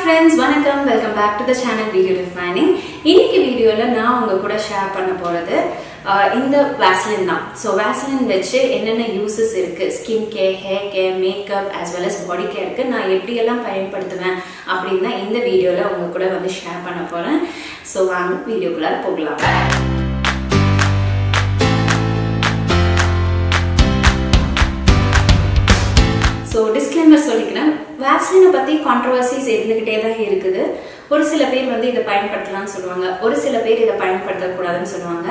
friends, welcome back to the channel BeYouDefining. இன்னைக்கு வீடியோல நான் உங்க கூட ஷேர் பண்ண போறது இந்த Vaseline தான். So Vaseline வெச்சு என்னென்ன யூசஸ் இருக்கு, skin care, hair care, makeup as well as body careக்கு நான் எப்படி எல்லாம் பயன்படுத்துவேன் அப்படினா இந்த வீடியோல உங்க கூட வந்து ஷேர் பண்ண போறேன். So வாங்க வீடியோக்குள்ள போகலாம். So disclaimer சொல்லிக்கிறேன். Vaseline பத்தி controversies இருந்துகிட்டே தான் இருக்குது. ஒரு சில பேர் வந்து இத பயன்படுத்தலாம்னு சொல்வாங்க, ஒரு சில பேர் இத பயன்படுத்த கூடாதுன்னு சொல்வாங்க.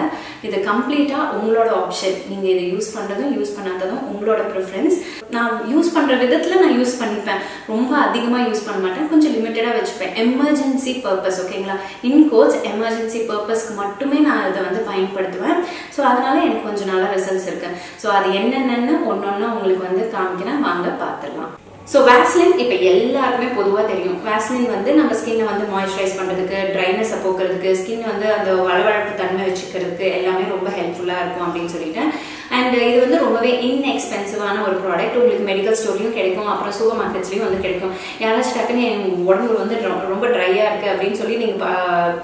இது கம்ப்ளீட்டா உங்களோட ஆப்ஷன். நீங்க இத யூஸ் பண்றதும் யூஸ் பண்ணாததும் உங்களோட preference. நான் யூஸ் பண்ற விதத்துல நான் யூஸ் பண்ணிப்பேன். ரொம்ப அதிகமா யூஸ் பண்ண மாட்டேன், கொஞ்சம் லிமிட்டடா வெச்சுப்பேன். எமர்ஜென்சி பர்பஸ், ஓகேங்களா? இன் கோட்ஸ் எமர்ஜென்சி பர்பஸ்க்கு மட்டுமே நான் இத வந்து பயன்படுத்துவேன். சோ அதனால எனக்கு கொஞ்சம் நல்ல ரிசல்ட்ஸ் இருக்கு. சோ அது என்னென்னன்னு ஒவ்வொண்ணா உங்களுக்கு வந்து காமிக்கிறேன், வாங்க பாத்துடலாம். So Vaseline இப்ப எல்லாருக்குமே பொதுவா தெரியும். Vaseline வந்து நம்ம ஸ்கின்னை வந்து மாய்ஸ்சரைஸ் பண்றதுக்கு, ட்ரைனஸ் போக்குறதுக்கு, ஸ்கின் வந்து அந்த வளவளப்பு தன்மை வச்சுக்கிறதுக்கு எல்லாமே ரொம்ப ஹெல்ப்ஃபுல்லா இருக்கும் அப்படின்னு சொல்லிட்டேன். அண்ட் இது வந்து ரொம்பவே இன்எக்ஸ்பென்சிவான ஒரு ப்ராடக்ட். உங்களுக்கு மெடிக்கல் ஸ்டோர்லயும் கிடைக்கும், அப்புறம் சூப்பர் மார்க்கெட்ஸ்லயும் வந்து கிடைக்கும். யாராச்சும் டக்குன்னு என் உடம்பு வந்து ரொம்ப ட்ரையா இருக்கு அப்படின்னு சொல்லி நீங்க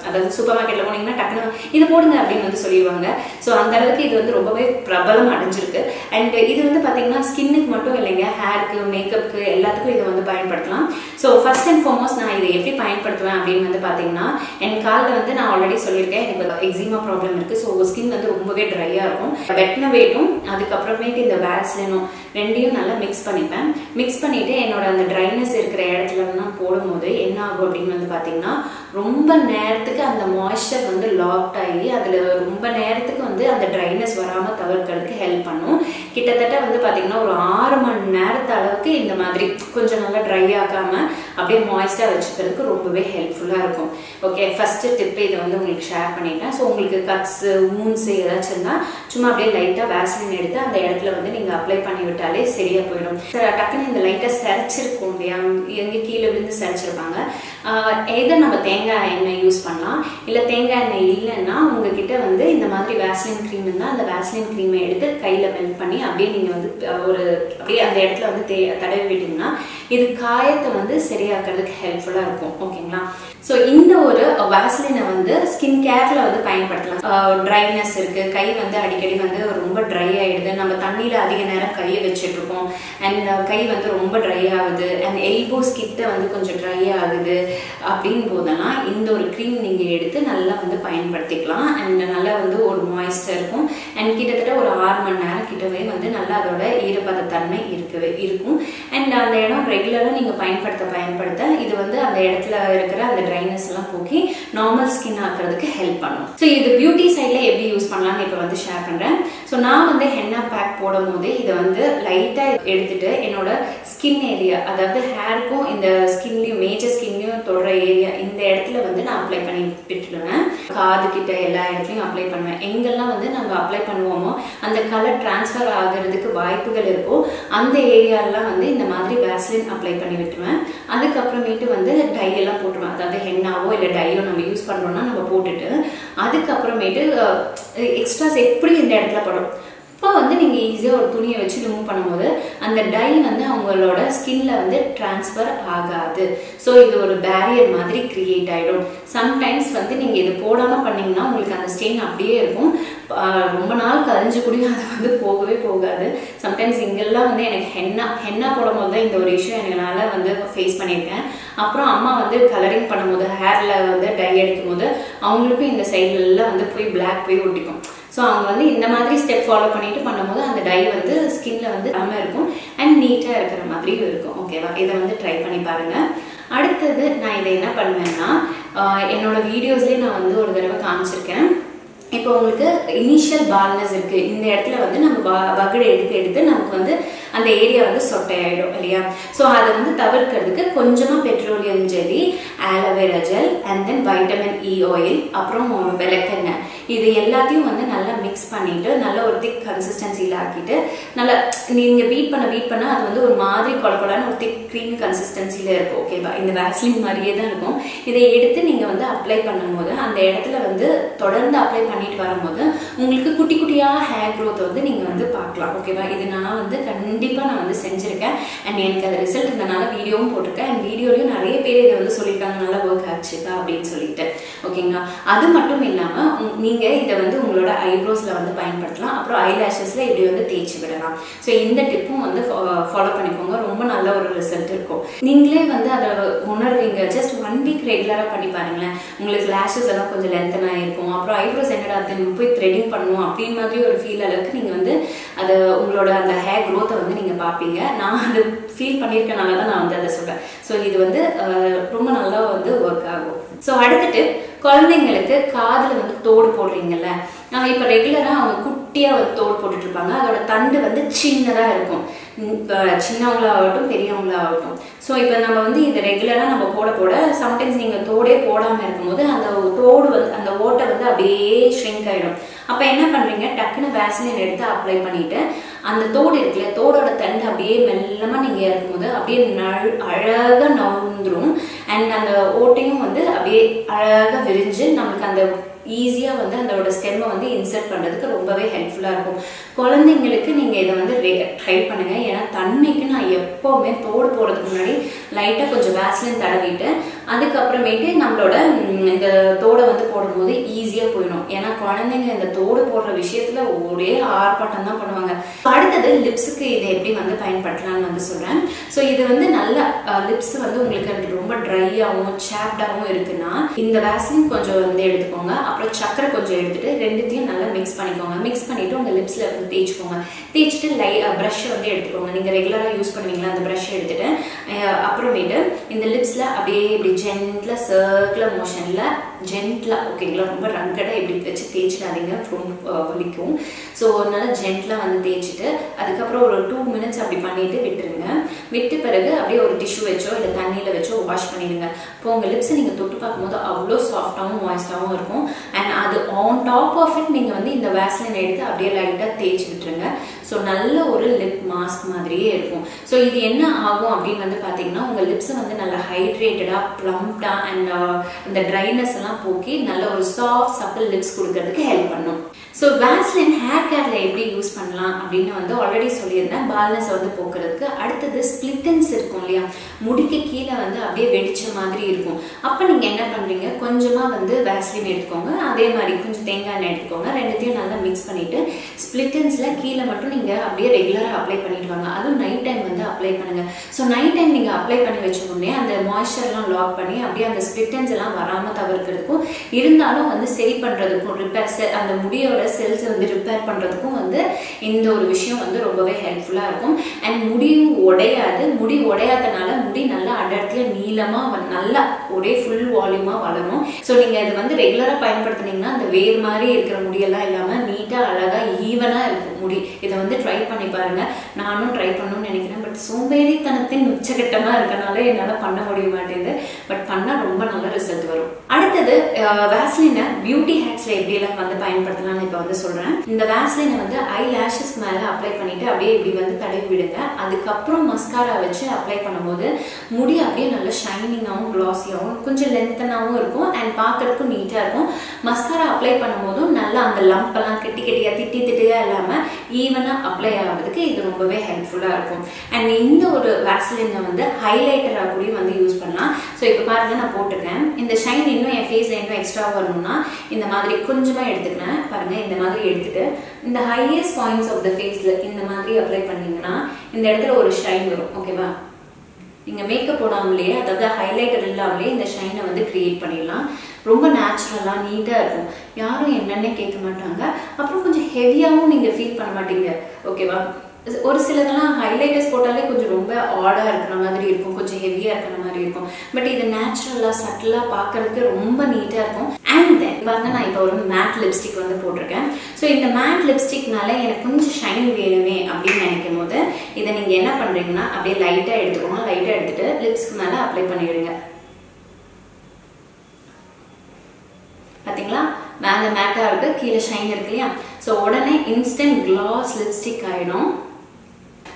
அதாவது சூப்பர் மார்க்கெட்ல போனீங்கன்னா டக்குன்னு இது போடுங்க அப்படின்னு வந்து சொல்லிடுவாங்க. ஸோ அந்த அளவுக்கு இது வந்து ரொம்பவே பிரபலம் அடைஞ்சிருக்கு. அண்ட் இது வந்து பாத்தீங்கன்னா ஸ்கின்னுக்கு மட்டும் இல்லைங்க, ஹேருக்கு, மேக்கப்புக்கு எல்லாத்துக்கும் இதை வந்து பயன்படுத்தலாம். ஸோ ஃபர்ஸ்ட் அண்ட் ஃபார்மோஸ்ட் நான் இதை எப்படி பயன்படுத்துவேன் அப்படின்னு வந்து பாத்தீங்கன்னா, என் காலில் வந்து நான் ஆல்ரெடி சொல்லியிருக்கேன், எனக்கு எக்ஸிமா ப்ராப்ளம் இருக்கு. ஸோ ஸ்கின் வந்து ரொம்பவே ட்ரையா இருக்கும். வெட்ன வெயிட்டும் அதுக்கப்புறமேட்டு இந்த வேஸ்லினும் ரெண்டையும் நல்லா மிக்ஸ் பண்ணிப்பேன். மிக்ஸ் பண்ணிட்டு என்னோட அந்த ட்ரைனஸ் இருக்கிற இடத்துலலாம் போடும்போது என்ன ஆகும் அப்படின்னு வந்து பாத்தீங்கன்னா, ரொம்ப நேரத்துக்கு அந்த மாய்ஸ்சர் வந்து லாக்ட் ஆகி அதுல ரொம்ப நேரத்துக்கு வந்து அந்த ட்ரைனஸ் வராம தவிர்க்கிறதுக்கு ஹெல்ப் பண்ணும். கிட்டத்தட்ட வந்து பாத்தீங்கன்னா ஒரு 6 மணி நேரத்து அளவுக்கு இந்த மாதிரி கொஞ்சம் நல்லா ட்ரை ஆகாம அப்படியே மாய்ஸ்டா வச்சுக்கிறதுக்கு ரொம்பவே ஹெல்ப்ஃபுல்லா இருக்கும். ஓகே, ஃபர்ஸ்ட் டிப் இதை வந்து உங்களுக்கு ஷேர் பண்ணிட்டேன். ஸோ உங்களுக்கு கட்ஸ், ஊன்ஸ் ஏதாச்சும் இருந்தா சும்மா அப்படியே லைட்டா வேஸ்லின் எடுத்து அந்த இடத்துல வந்து நீங்க அப்ளை பண்ணி விட்டாலே சரியா போயிடும். டக்குன்னு இந்த லைட்டா செரைச்சிருக்கும் இல்லையா, எங்க கீழே விழுந்து செரைச்சிருப்பாங்க. எதை நம்ம தேங்காய் எண்ணெய் யூஸ் பண்ணலாம், இல்ல தேங்காய் எண்ணெய் இல்லைன்னா உங்ககிட்ட வந்து இந்த மாதிரி வேஸ்லின் கிரீம் இருந்தா அந்த வேஸ்லின் கிரீமை எடுத்து கையில மெல்ட் பண்ணி அப்படியே நீங்க வந்து அப்படியே அந்த இடத்துல வந்து தடவி விட்டீங்கன்னா இது காயத்தை வந்து சரியாக்குறதுக்கு ஹெல்ப்ஃபுல்லா இருக்கும். ஓகேங்களா? ஸோ இந்த ஒரு வேஸ்லினை வந்து ஸ்கின் கேர்ல வந்து பயன்படுத்தலாம். ட்ரைனஸ் இருக்கு, கை வந்து அடிக்கடி வந்து ரொம்ப ட்ரை ஆயிடுது, நம்ம தண்ணியில அதிக நேரம் கையை வச்சுட்டு இருக்கோம், அண்ட் கை வந்து ரொம்ப ட்ரை ஆகுது, அண்ட் எல்போஸ் கிட்ட வந்து கொஞ்சம் ட்ரை ஆகுது அப்படின்னு போதெல்லாம் இந்த ஒரு க்ரீம் நீங்க எடுத்து நல்லா வந்து பயன்படுத்திக்கலாம். அண்ட் நல்லா வந்து ஒரு மாய்ஸ்டர் இருக்கும். அண்ட் கிட்டத்தட்ட ஒரு 6 மணி நேரம் கிட்டவே வந்து நல்லா அதோட ஈரப்பத தன்மை இருக்கும். அண்ட் அந்த இடம் ரெகுலரா நீங்க பயன்படுத்த இது வந்து அந்த இடத்துல இருக்கிற அந்த ட்ரைனஸ் எல்லாம் போக்கி நார்மல் ஸ்கின் ஆக்குறதுக்கு ஹெல்ப் பண்ணும். ஸோ இது பியூட்டி சைட்ல எப்படி யூஸ் பண்ணலாம்னு இப்போ வந்து ஷேர் பண்றேன். ஸோ நான் வந்து ஹென்னா பேக் போடும் போது இதை வந்து லைட்டா எடுத்துட்டு என்னோட ஸ்கின் ஏரியா, அதாவது ஹேருக்கும் இந்த ஸ்கின்லயும் மேஜர் ஸ்கின்லயும் தொடுற ஏரியா இந்த இடத்துல வந்து நான் அப்ளை பண்ணி விட்டுடுவேன். காது கிட்ட எல்லா இடத்துலயும் அப்ளை பண்ணுவேன். எங்கெல்லாம் வந்து நம்ம அப்ளை பண்ணுவோமோ அந்த கலர் டிரான்ஸ்ஃபர் ஆகிறதுக்கு வாய்ப்புகள் இருக்கோ அந்த ஏரியாலாம் வந்து இந்த மாதிரி வேஸ்லின் அப்ளை பண்ணி விட்டுருவேன். அதுக்கப்புறமேட்டு வந்து டை எல்லாம் போட்டுருவேன். அதாவது ஹென்னாவோ இல்லை டையோ நம்ம யூஸ் பண்றோம்னா நம்ம போட்டுட்டு அதுக்கப்புறமேட்டு எக்ஸ்ட்ராஸ் எப்படி இந்த இடத்துல படும் இப்போ வந்து நீங்க ஈஸியா ஒரு துணியை வச்சு ரிமூவ் பண்ணும்போது அந்த டை வந்து அவங்களோட ஸ்கின்ல வந்து டிரான்ஸ்ஃபர் ஆகாது. ஸோ இது ஒரு பேரியர் மாதிரி கிரியேட் ஆயிடும். சம்டைம்ஸ் வந்து நீங்க இது போடாம பண்ணீங்கன்னா உங்களுக்கு அந்த ஸ்டெயின் அப்படியே இருக்கும். ரொம்ப நாள் கழிஞ்சு கூட அது வந்து போகவே போகாது. சம்டைம்ஸ் இங்கெல்லாம் வந்து எனக்கு ஹென்னா போடும் போது தான் இந்த ஒரு இஷ்யூ என்னால வந்து ஃபேஸ் பண்ணியிருக்கேன். அப்புறம் அம்மா வந்து கலரிங் பண்ணும்போது ஹேர்ல வந்து டை அடிக்கும் போது அவங்களுக்கும் இந்த சைட்ல வந்து போய் பிளாக் போய் ஒட்டிக்கும். ஸோ அவங்க வந்து இந்த மாதிரி ஸ்டெப் ஃபாலோ பண்ணிட்டு பண்ணும்போது அந்த டை வந்து ஸ்கின்ல வந்து அம்மா இருக்கும் அண்ட் நீட்டா இருக்கிற மாதிரியும் இருக்கும். ஓகேவா? இதை வந்து ட்ரை பண்ணி பாருங்க. அடுத்தது நான் இதை என்ன பண்ணுவேன்னா, என்னோட வீடியோஸ்லயே நான் வந்து ஒரு தடவை காமிச்சிருக்கேன். இப்போ உங்களுக்கு இனிஷியல் பால்னஸ் இருக்கு, இந்த இடத்துல வந்து நம்ம வகுடு எடுத்து நமக்கு வந்து அந்த ஏரியா வந்து சொட்டையாயிடும் இல்லையா? ஸோ அதை வந்து தவிர்க்கிறதுக்கு கொஞ்சமா petroleum jelly, aloe vera gel, and then vitamin E oil, அப்புறம் விளக்கெண்ணெய், இது எல்லாத்தையும் வந்து நல்லா மிக்ஸ் பண்ணிட்டு நல்ல ஒரு திக் கன்சிஸ்டன்சில ஆக்கிட்டு நல்லா நீங்க பீட் பண்ண அது வந்து ஒரு மாதிரி கொலகொலன்னு ஒரு திக் க்ரீம் கன்சிஸ்டன்சில இருக்கும். ஓகேவா? இந்த வேஸ்லின் மாதிரியே தான் இருக்கும். இதை எடுத்து நீங்க வந்து அப்ளை பண்ணும்போது அந்த இடத்துல வந்து தொடர்ந்து அப்ளை பண்ணிட்டு வரும்போது உங்களுக்கு குட்டி குட்டியா ஹேர் க்ரோத் வந்து நீங்க வந்து பார்க்கலாம். ஓகேவா? இது நான் வந்து கண்டிப்பா நான் வந்து செஞ்சிருக்கேன். அண்ட் எனக்கு அது ரிசல்ட் இருந்தனால வீடியோவும் போட்டிருக்கேன். அண்ட் வீடியோலயும் நிறைய பேர் இதை வந்து சொல்லியிருக்காங்க நல்லா ஒர்க் ஆச்சுக்கா அப்படின்னு சொல்லிட்டு. ஓகேங்களா? அது மட்டும் இல்லாமல் நீங்கள் இதை வந்து உங்களோட ஐப்ரோஸில் வந்து பயன்படுத்தலாம். அப்புறம் ஐலாஷஸில் இப்படி வந்து தேய்ச்சி விடலாம். ஸோ இந்த டிப்பும் வந்து ஃபாலோ பண்ணிக்கோங்க. ரொம்ப நல்ல ஒரு ரிசல்ட் இருக்கும். நீங்களே வந்து அதை உணர்வீங்க. ஜஸ்ட் 1 வீக் ரெகுலராக பண்ணி பாருங்களேன். உங்களுக்கு லேஷஸ் எல்லாம் கொஞ்சம் லென்த்தனாக இருக்கும். அப்புறம் ஐப்ரோஸ் என்னடா அது போய் த்ரெடிங் பண்ணுவோம் அப்படின்னு மாதிரி ஒரு ஃபீல் அளவுக்கு நீங்கள் வந்து அதை உங்களோட அந்த ஹேர் க்ரோத்தை வந்து நீங்கள் பார்ப்பீங்க. நான் அது ஃபீல் பண்ணியிருக்கனால தான் நான் வந்து அதை சொல்கிறேன். ஸோ இது வந்து ரொம்ப நல்லா வந்து ஒர்க் ஆகும். ஸோ அடுத்துட்டு குழந்தைங்களுக்கு காதில் வந்து தோடு போடுறீங்கல்ல, இப்போ ரெகுலராக அவங்க குட்டியாக வந்து தோடு போட்டுட்டு இருப்பாங்க. அதோட தண்டு வந்து சின்னதாக இருக்கும். சின்னவங்களாகட்டும் பெரியவங்களாகட்டும். ஸோ இப்போ நம்ம வந்து இது ரெகுலராக நம்ம போட சம்டைம்ஸ் நீங்கள் தோடே போடாமல் இருக்கும்போது அந்த தோடு வந்து அந்த ஓட்டை வந்து அப்படியே ஷ்ரிங்க் ஆகிடும். அப்போ என்ன பண்ணுறீங்க, டக்குன்னு வேஸ்லின் எடுத்து அப்ளை பண்ணிவிட்டு அந்த தோடு இருக்குல்ல, தோடோட தண்டு அப்படியே மெல்லமாக நீங்கள் இருக்கும்போது அப்படியே அழகாக நவுந்துடும். அண்ட் அந்த ஓட்டையும் வந்து அப்படியே அழகாக விரிஞ்சு நமக்கு அந்த ஈஸியாக வந்து அதோட ஸ்டெம்மை வந்து இன்சர்ட் பண்ணுறதுக்கு ரொம்பவே ஹெல்ப்ஃபுல்லாக இருக்கும். குழந்தைங்களுக்கு நீங்கள் இதை வந்து ட்ரை பண்ணுங்கள். ஏன்னா தண்ணிக்கு நான் எப்போவுமே தோடு போடுறதுக்கு முன்னாடி லைட்டாக கொஞ்சம் வேஸ்லின் தடவிட்டு அதுக்கப்புறமேட்டு நம்மளோட இந்த தோடை வந்து போடும்போது ஈஸியாக போயிடும். ஏன்னா குழந்தைங்க இந்த தோடு போடுற விஷயத்தில் ஒரே ஆர்ப்பாட்டம் தான் பண்ணுவாங்க. அடுத்தது லிப்ஸுக்கு இதை எப்படி வந்து பயன்படுத்தலாம்னு வந்து சொல்கிறேன். ஸோ இது வந்து நல்ல லிப்ஸ் வந்து உங்களுக்கு ரொம்ப ட்ரையாகவும் சாப்டாகவும் இருக்குன்னா இந்த வேஸ்லின் கொஞ்சம் வந்து எடுத்துக்கோங்க. அப்புறம் சக்கரை கொஞ்சம் எடுத்துட்டு ரெண்டுத்தையும் நல்லா மிக்ஸ் பண்ணிக்கோங்க. மிக்ஸ் பண்ணிட்டு உங்க லிப்ஸ்ல வந்து தேய்ச்சிக்கோங்க. தேய்ச்சிட்டு ப்ரஷ் வந்து எடுத்துக்கோங்க. நீங்க ரெகுலரா யூஸ் பண்ணுவீங்களா அந்த ப்ரஷ் எடுத்துட்டு அப்புறமேட்டு இந்த லிப்ஸ்ல அப்படியே இப்படி ஜென்ட்லா சர்க்குலர் மோஷன்ல ஜென்ட்லா, ஓகேங்களா, ரொம்ப ரங்கடா இப்படி வச்சு தேய்ச்சிடாதீங்க, வலிக்கும். ஸோ அதனால ஜென்ட்லா வந்து தேய்ச்சிட்டு அதுக்கப்புறம் ஒரு 2 மினிட்ஸ் அப்படி பண்ணிட்டு விட்டுருங்க. விட்டு பிறகு அப்படியே ஒரு டிஷ்யூ வச்சோ இல்லை தண்ணியில வச்சோ வாஷ் பண்ணிடுங்க. இப்போ உங்க லிப்ஸ் நீங்க தொட்டு பார்க்கும்போது அவ்வளோ சாஃப்டாகவும் மாய்ஸ்டாகவும் இருக்கும். அண்ட் அது ஆன் டாப் ஆஃப் இட் நீங்கள் வந்து இந்த வேஸ்லின் எடுத்து அப்படியே லைட்டாக தேய்ச்சி விட்டுருங்க. ஸோ நல்ல ஒரு லிப் மாஸ்க் மாதிரியே இருக்கும். ஸோ இது என்ன ஆகும் அப்படின்னு வந்து பார்த்தீங்கன்னா உங்கள் லிப்ஸை வந்து நல்லா ஹைட்ரேட்டடாக ப்ளம்ப்டாக அண்ட் இந்த ட்ரைனஸ் எல்லாம் போக்கி நல்ல ஒரு சாஃப்ட் சப்பிள் லிப்ஸ் கொடுக்கறதுக்கு ஹெல்ப் பண்ணும். ஸோ வேஸ்லின் ஹேர் கேரில் எப்படி யூஸ் பண்ணலாம் அப்படின்னு வந்து ஆல்ரெடி சொல்லியிருந்தேன். பால்னஸ் வந்து போக்குறதுக்கு. அடுத்தது ஸ்பிளிட்டன்ஸ் இருக்கும் இல்லையா, முடிக்கு கீழே வந்து அப்படியே வெடிச்ச மாதிரி இருக்கும். அப்போ நீங்கள் என்ன பண்ணுறீங்க, கொஞ்சமாக வந்து வேஸ்லின் எடுத்துக்கோங்க. அதே மாதிரி கொஞ்சம் தேங்காய் எண்ணெய் எடுத்துக்கோங்க. ரெண்டுத்தையும் நல்லா மிக்ஸ் பண்ணிவிட்டு ஸ்பிளிட்டன்ஸில் கீழே மட்டும் நீங்கள் அப்படியே ரெகுலராக அப்ளை பண்ணிடுவாங்க. அதுவும் நைட் டைம் வந்து அப்ளை பண்ணுங்கள். ஸோ நைட் டைம் நீங்கள் அப்ளை பண்ணி வச்ச உடனே அந்த மாய்ஸ்சர்லாம் லாக் பண்ணி அப்படியே அந்த ஸ்பிளிட்டன்ஸ் எல்லாம் வராமல் தவிர்க்கிறதுக்கும் இருந்தாலும் வந்து சரி பண்ணுறதுக்கும் ரிப்பேர் அந்த முடியோட செல்ஸ் வந்து ரிப்பேர் பண்றதுக்கும் வந்து இந்த ஒரு விஷயம் வந்து ரொம்பவே ஹெல்ப்ஃபுல்லா இருக்கும். அண்ட் முடியும் உடையாது. முடி உடையாதனால முடி நல்லா அடர்த்தியா நீளமா நல்லா ஒரே ஃபுல் வால்யூமா வளரும். ஸோ நீங்க இது வந்து ரெகுலரா பயன்படுத்தினீங்கன்னா அந்த வேர் மாதிரி இருக்கிற முடியெல்லாம் இல்லாம நீட்டா அழகா ஈவனா இருக்கும் முடி. இதை வந்து ட்ரை பண்ணி பாருங்க. நானும் ட்ரை பண்ணணும்னு நினைக்கிறேன். பட் சோம்பேறித்தனத்தின் உச்சகட்டமா இருக்கனால என்னால பண்ண முடிய மாட்டேங்குது. பட் பண்ணா ரொம்ப நல்ல ரிசல்ட் வரும். அடுத்தது வேஸ்லினை பியூட்டி ஹேக்ஸ்ல எப்படி எல்லாம் வந்து பயன்படுத்தலாம்னு இப்ப வந்து சொல்றேன். இந்த வேஸ்லினை வந்து ஐ லேஷஸ் மேல அப்ளை பண்ணிட்டு அப்படியே இப்படி வந்து தடவி விடுங்க. அதுக்கப்புறம் மஸ்காரா வச்சு அப்ளை பண்ணும்போது முடி அப்படியே நல்ல ஷைனிங்காகவும் கிளாஸியாகவும் கொஞ்சம் லென்த்தனாகவும் இருக்கும். அண்ட் பார்க்கறதுக்கும் நீட்டா இருக்கும். மஸ்காரா அப்ளை பண்ணும்போதும் நல்லா அந்த லம்ப் எல்லாம் கெட்டியா திட்டியா இல்லாம ஈவனா அப்ளை ஆகிறதுக்கு இது ரொம்பவே ஹெல்ப்ஃபுல்லா இருக்கும். அண்ட் இந்த ஒரு வேஸ்லினை வந்து ஹைலைட்டரா கூட வந்து யூஸ் பண்ணலாம். ஸோ இப்போ பாருங்க நான் போட்டுருக்கேன். இந்த ஷைன் இன்னும் என் ஃபேஸ்ல இன்னும் எக்ஸ்ட்ரா வரணும்னா இந்த மாதிரி கொஞ்சமா எடுத்துக்கிறேன். பாருங்க இந்த மாதிரி எடுத்துட்டு இந்த ஹையஸ்ட் பாயிண்ட்ஸ் ஆஃப் த ஃபேஸ்ல இந்த மாதிரி அப்ளை பண்ணீங்கன்னா இந்த இடத்துல ஒரு ஷைன் வரும். ஓகேவா? நீங்க மேக்கப் போடாமலேயே, அதாவது ஹைலைட்டர் இல்லாமலே இந்த ஷைனை வந்து கிரியேட் பண்ணிடலாம். ரொம்ப நேச்சுரலா நீட்டா இருக்கும். யாரும் என்னன்னே கேட்க மாட்டாங்க. அப்புறம் கொஞ்சம் ஹெவியாகவும் நீங்க ஃபீல் பண்ண மாட்டீங்க. ஓகேவா? ஒரு சிலதெல்லாம் ஹைலைட்டர்ஸ் போட்டாலே கொஞ்சம் ரொம்ப ஆடா இருக்கிற மாதிரி இருக்கும், கொஞ்சம் ஹெவியா இருக்கிற மாதிரி இருக்கும். பட் இது நேச்சுரலா சட்டிலா பார்க்கறதுக்கு ரொம்ப நீட்டா இருக்கும். அண்ட் தென் பாருங்க நான் இப்போ ஒரு மேட் லிப்ஸ்டிக் வந்து போட்டிருக்கேன். ஸோ இந்த மேட் லிப்ஸ்டிக்னால எனக்கு கொஞ்சம் ஷைன் வேணுமே அப்படின்னு நினைக்கும் போது இதை நீங்க என்ன பண்றீங்கன்னா அப்படியே லைட்டா எடுத்துக்கோங்க. லைட்டா எடுத்துட்டு லிப்ஸ்க்கு மேல அப்ளை பண்ணிடுங்க. பாத்தீங்களா? மேல மேட்டா இருக்கு, கீழே ஷைன் இருக்கு இல்லையா? ஸோ உடனே இன்ஸ்டன்ட் கிளாஸ் லிப்ஸ்டிக் ஆயிடும்.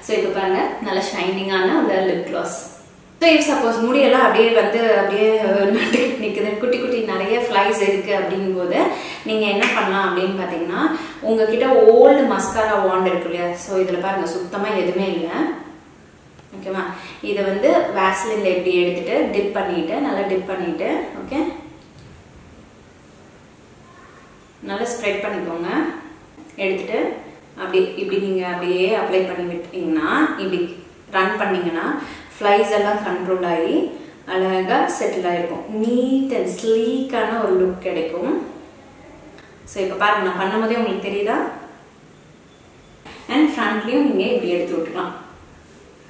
ஸோ இப்போ பாருங்க நல்ல ஷைனிங்கான அந்த lip gloss. So if suppose முடியெல்லாம் அப்படியே வந்து அப்படியே நட்டுக்கிட்டு நிற்குது, குட்டி குட்டி நிறைய ஃப்ளைஸ் இருக்கு அப்படிங்கும்போது நீங்க என்ன பண்ணலாம் அப்படின்னு பார்த்தீங்கன்னா உங்ககிட்ட ஓல்டு மஸ்காரா வாண்ட் இருக்கு இல்லையா? ஸோ இதில் பாருங்க சுத்தமாக எதுவுமே இல்லை. ஓகேவா? இதை வந்து வேஸ்லின்ல இப்படி எடுத்துட்டு டிப் பண்ணிட்டு நல்லா டிப் பண்ணிட்டு ஓகே நல்லா ஸ்ப்ரெட் பண்ணிக்கோங்க. எடுத்துட்டு அப்படி இப்படி நீங்கள் அப்படியே அப்ளை பண்ணி விட்டீங்கன்னா இப்படி ரன் பண்ணிங்கன்னா ஃப்ளைஸ் எல்லாம் கண்ட்ரோல் ஆகி அழகாக செட்டில் ஆகிருக்கும். நீட் அண்ட் ஸ்லீக்கான ஒரு லுக் கிடைக்கும். ஸோ இப்போ பாருங்க, நான் பண்ணும் போதே உங்களுக்கு தெரியுதா? அண்ட் ஃப்ரண்ட்லேயும் நீங்கள் இப்படி எடுத்து விட்டுக்கலாம்.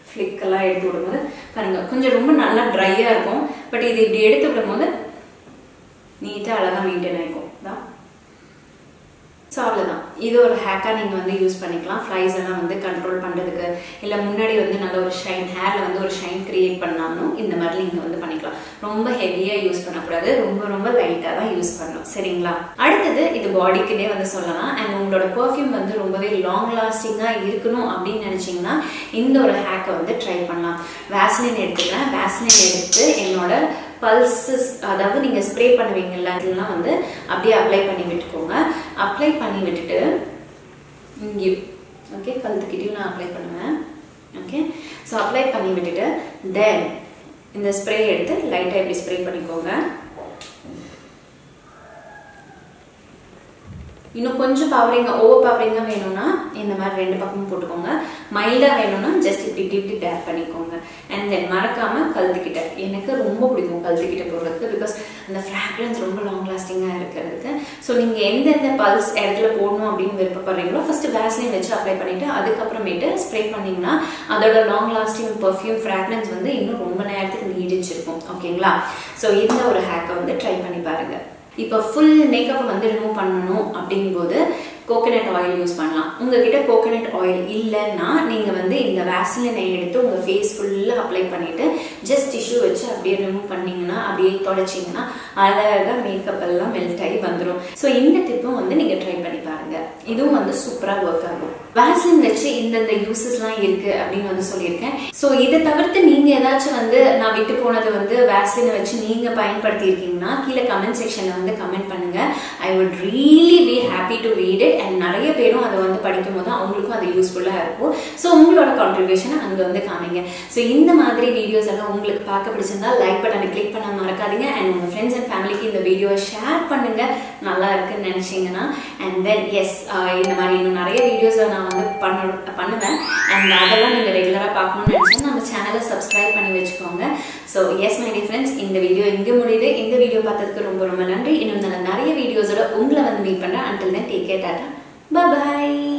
ஃப்ளிக்கெல்லாம் எடுத்து விடும்போது பாருங்கள் கொஞ்சம் ரொம்ப நல்லா ட்ரையாக இருக்கும். பட் இது இப்படி எடுத்து விடும்போது நீட்டாக அழகாக மெயின்டைன் ஆகிருக்கும் தான். ஸோ அவ்வளோதான். இது ஒரு ஹேக்காக நீங்கள் வந்து யூஸ் பண்ணிக்கலாம். ஃப்ளைஸ் எல்லாம் வந்து கண்ட்ரோல் பண்ணுறதுக்கு, இல்லை முன்னாடி வந்து நல்ல ஒரு ஷைன் ஹேரில் வந்து ஒரு ஷைன் கிரியேட் பண்ணாலும் இந்த மாதிரி நீங்கள் வந்து பண்ணிக்கலாம். ரொம்ப ஹெவியாக யூஸ் பண்ணக்கூடாது, ரொம்ப ரொம்ப லைட்டாக தான் யூஸ் பண்ணணும். சரிங்களா? அடுத்தது இது பாடிக்குன்னே வந்து சொல்லலாம். அண்ட் உங்களோட பர்ஃப்யூம் வந்து ரொம்பவே லாங் லாஸ்டிங்காக இருக்கணும் அப்படின்னு நினச்சிங்கன்னா இந்த ஒரு ஹேக்கை வந்து ட்ரை பண்ணலாம். வேஸ்லின் எடுத்துக்கிறேன். வேஸ்லின் எடுத்து என்னோட பல்சஸ், அதாவது நீங்கள் ஸ்ப்ரே பண்ணுவீங்கல்ல, அதெல்லாம் வந்து அப்படியே அப்ளை பண்ணி விட்டுக்கோங்க. அப்ளை பண்ணி விட்டுட்டு இங்கேயும் ஓகே கழுத்துக்கிட்டையும் நான் அப்ளை பண்ணுவேன். ஓகே ஸோ அப்ளை பண்ணி விட்டுட்டு தென் இந்த ஸ்ப்ரே எடுத்து லைட்டாக இப்படி ஸ்ப்ரே பண்ணிக்கோங்க. இன்னும் கொஞ்சம் பவரிங்காக ஓவர் பவரிங்காக வேணும்னா இந்த மாதிரி ரெண்டு பக்கமும் போட்டுக்கோங்க. மைல்டாக வேணும்னா ஜஸ்ட் இப்படி டிப்டி டேப் பண்ணிக்கோங்க. அண்ட் தென் மறக்காமல் கழுத்துக்கிட்ட, எனக்கு ரொம்ப பிடிக்கும் கழுத்துக்கிட்ட போடுறதுக்கு, பிகாஸ் அந்த ஃப்ராக்ரன்ஸ் ரொம்ப லாங் லாஸ்டிங்காக இருக்கிறதுக்கு. ஸோ நீங்கள் எந்தெந்த பல்ஸ் இடத்துல போடணும் அப்படின்னு விருப்பப்படுறீங்களோ ஃபர்ஸ்ட் வேஸ்லின் வச்சு அப்ளை பண்ணிவிட்டு அதுக்கப்புறமேட்டு ஸ்ப்ரே பண்ணிங்கன்னா அதோட லாங் லாஸ்டிங் பர்ஃப்யூம் ஃப்ராக்ரன்ஸ் வந்து இன்னும் ரொம்ப நேரத்துக்கு நீடிச்சிருக்கும். ஓகேங்களா? ஸோ இந்த ஒரு ஹேக்கை வந்து ட்ரை பண்ணி பாருங்கள். இப்போ ஃபுல் மேக்கப்பை வந்து ரிமூவ் பண்ணணும் அப்படிங்கும்போது கோகனட் ஆயில் யூஸ் பண்ணலாம். உங்ககிட்ட கோகனட் ஆயில் இல்லைன்னா நீங்கள் வந்து இந்த வேஸ்லினை எடுத்து உங்கள் ஃபேஸ் ஃபுல்லாக அப்ளை பண்ணிவிட்டு ஜஸ்ட் டிஷ்யூ வச்சு அப்படியே ரிமூவ் பண்ணிங்கன்னா, அப்படியே தொடச்சிங்கன்னா அழகாக மேக்கப் எல்லாம் மெல்ட் ஆகி வந்துடும். ஸோ இந்த டிப்பும் வந்து நீங்கள் ட்ரை பண்ணி பாருங்கள். இதுவும் வந்து சூப்பராக ஒர்க் ஆகும். வேஸ்லின் வச்சு இந்தந்த யூசஸ்லாம் இருக்குது அப்படின்னு வந்து சொல்லியிருக்கேன். ஸோ இதை தவிர்த்து நீங்கள் ஏதாச்சும் வந்து நான் விட்டு போனது வந்து வேஸ்லினை வச்சு நீங்கள் பயன்படுத்தியிருக்கீங்கன்னா கீழே கமெண்ட் செக்ஷனில் வந்து கமெண்ட் பண்ணுங்கள். I would really be happy to read it. And நிறைய பேரும் அதை வந்து படிக்கும் போது அவங்களுக்கும் அது யூஸ்ஃபுல்லாக இருக்கும். ஸோ உங்களோட கான்ட்ரிபியூஷனை அங்கே வந்து காமிங்க. ஸோ இந்த மாதிரி வீடியோஸ் எல்லாம் உங்களுக்கு பார்க்க பிடிச்சிருந்தா லைக் பட்டனை கிளிக் பண்ண மறக்காதீங்க. அண்ட் உங்கள் ஃப்ரெண்ட்ஸ் அண்ட் ஃபேமிலிக்கு இந்த வீடியோவை ஷேர் பண்ணுங்கள் நல்லா இருக்குன்னு நினச்சிங்கன்னா. அண்ட் தென் எஸ் இந்த மாதிரி இன்னும் நிறைய வீடியோஸை நான் வந்து பண்ணுவேன். அண்ட் அதெல்லாம் நீங்கள் ரெகுலராக பார்க்கணும்னு நினச்சா நம்ம சேனலை சப்ஸ்கிரைப் பண்ணி வச்சுக்கோங்க. So S my dear friends, இந்த வீடியோ இங்கே முடியுது. இந்த வீடியோ பார்த்ததுக்கு ரொம்ப ரொம்ப நன்றி. இன்னும் நிறைய வீடியோஸோட உங்களை வந்து மீட் பண்ணுறேன். Until then, take care, tata, bye bye.